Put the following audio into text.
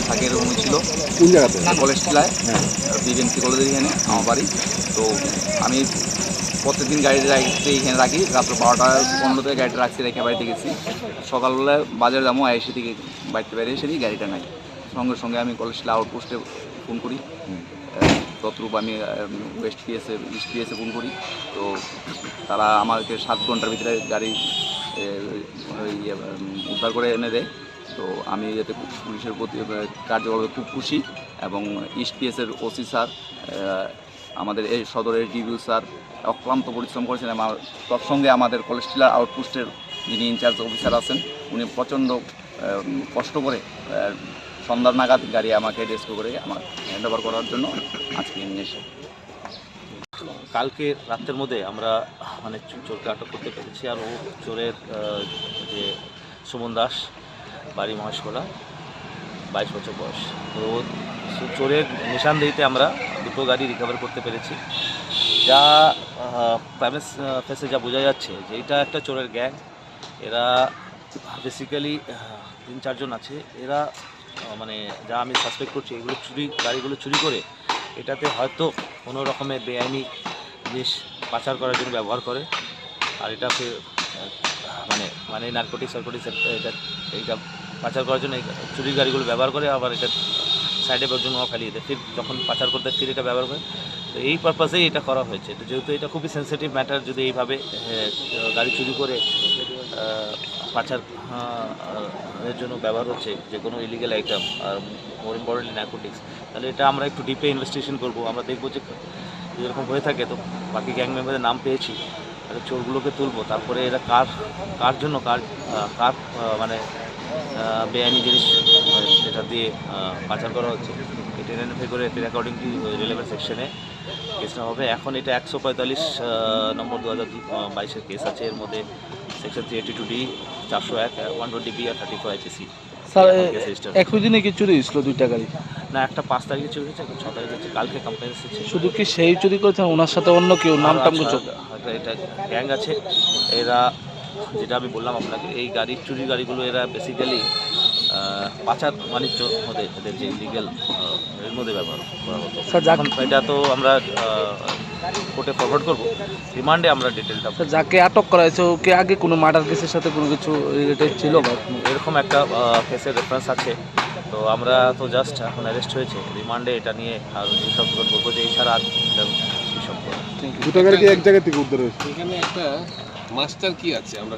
থাকে এরকম ছিল। কোন জায়গাতে? কলেজ টিলায়, হ্যাঁ, বিবিএমসি কলেজের এখানে আমার বাড়ি। তো আমি প্রত্যেকদিন গাড়িটা এখানে রাখি, রাত্র 12:15 গাড়িটা রাখছি, রেখে বাড়িতে গেছি। সকালবেলা বাজারে যাবো, এসে থেকে বাড়িতে বাইরে এসে দিই গাড়িটা নাই। সঙ্গে সঙ্গে আমি কলেজ টিলা আউটপোস্টে ফোন করি, ততরূপ আমি ওয়েস্ট পিএসে ইস্ট পিএসে ফোন করি। তো তারা আমাকে 7 ঘন্টার ভিতরে গাড়ি উদ্ধার করে এনে দেয়। তো আমি এতে পুলিশের প্রতি কার্যকলাপে খুব খুশি, এবং ইস্ট পিএসের ওসি স্যার, আমাদের এই সদরের ডিভিউ স্যার অক্লান্ত পরিশ্রম করেছেন। আমার তৎসঙ্গে আমাদের কলেজ টিলা আউটপোস্টের যিনি ইনচার্জ অফিসার আছেন, উনি প্রচণ্ড কষ্ট করে সন্ধ্যার নাগাদ গাড়ি আমাকে রেস্কিউ করে আমার হ্যান্ড ওভার করার জন্য আজকে নিয়ে এসে। কালকে রাতের মধ্যে আমরা মানে চোরকে আটক করতে পেরেছি। আর ও চোরের যে সুমন দাস, বাড়ি মহেশখোলা, 22 বছর বয়স। তো চোরের নিশানদেহিতে আমরা 2টো গাড়ি রিকভার করতে পেরেছি। যা ক্রাইমের ফেসে যা বোঝা যাচ্ছে যে এটা একটা চোরের গ্যাং। এরা বেসিক্যালি 3-4 জন আছে। এরা মানে যা আমি সাসপেক্ট করছি, এগুলো গাড়িগুলো চুরি করে এটাতে হয়তো কোনো রকমের বেআইনি জিনিস পাচার করার জন্য ব্যবহার করে। আর এটাকে মানে নার্কোটিক্স এইটা পাচার করার জন্য এই চুরি গাড়িগুলো ব্যবহার করে, আবার এটা সাইডে জন্য ফেলিয়ে দেয়। ফির যখন পাচার করতে ফির এটা ব্যবহার করে। তো এই পারপাসেই এটা করা হয়েছে। তো যেহেতু এটা খুবই সেন্সিটিভ ম্যাটার, যদি এইভাবে গাড়ি চুরি করে পাচার এর জন্য ব্যবহার হচ্ছে যে কোনো ইলিগাল আইটেম, আর মোর ইম্পর্টেন্টলি নার্কোটিক্স, তাহলে এটা আমরা একটু ডিপে ইনভেস্টিগেশন করবো। আমরা দেখবো যে এরকম হয়ে থাকে তো বাকি গ্যাং মেম্বারের নাম পেয়েছি, তাহলে চোরগুলোকে তুলবো। তারপরে এরা কার জন্য কার মানে বেআইনি জিনিস এটা দিয়ে পাচার করা হচ্ছে, এটা আইডেন্টিফাই করে এর অ্যাকর্ডিং টু রিলেভেন্ট সেকশনে কেসটা হবে। এখন এটা 145 নম্বর 2022-এর কেস আছে। এর মধ্যে সেকশন 382D, 401, 120B আর 34 IPC। স্যার একই দিনে কি চুরি হয়েছিল 2টা গাড়ি? না, একটা 5 তারিখে চুরি হয়েছে, 6 তারিখে হচ্ছে। কালকে কমপ্লেন এসেছে। শুধু কি সেই চুরি করেছেন, ওনার সাথে অন্য কেউ নাম টাম কিছু? এটা গ্যাং আছে। এরা যেটা আমি বললাম আপনাকে, এই চুরি গাড়িগুলো এরা বেসিক্যালি পাচার বাণিজ্য মধ্যে এদের যে ইলিগেল এর মধ্যে ব্যবহার করা হতো। এখন এটা তো আমরা কোর্টে ফরওয়ার্ড করবো, রিমান্ডে আমরা ডিটেলটা। যাকে আটক করা হয়েছে ওকে আগে কোনো মার্ডার কেসের সাথে কোনো কিছু রিলেটেড ছিল? এরকম একটা কেসের রেফারেন্স আছে। তো আমরা তো জাস্ট এখন অ্যারেস্ট হয়েছে, রিমান্ডে এটা নিয়ে আর সব করবো যে এছাড়া আর বিষয়। 2টা গাড়ি কি এক জায়গা থেকে উদ্ধার হয়েছে? এখানে একটা মাস্টার কি আছে আমরা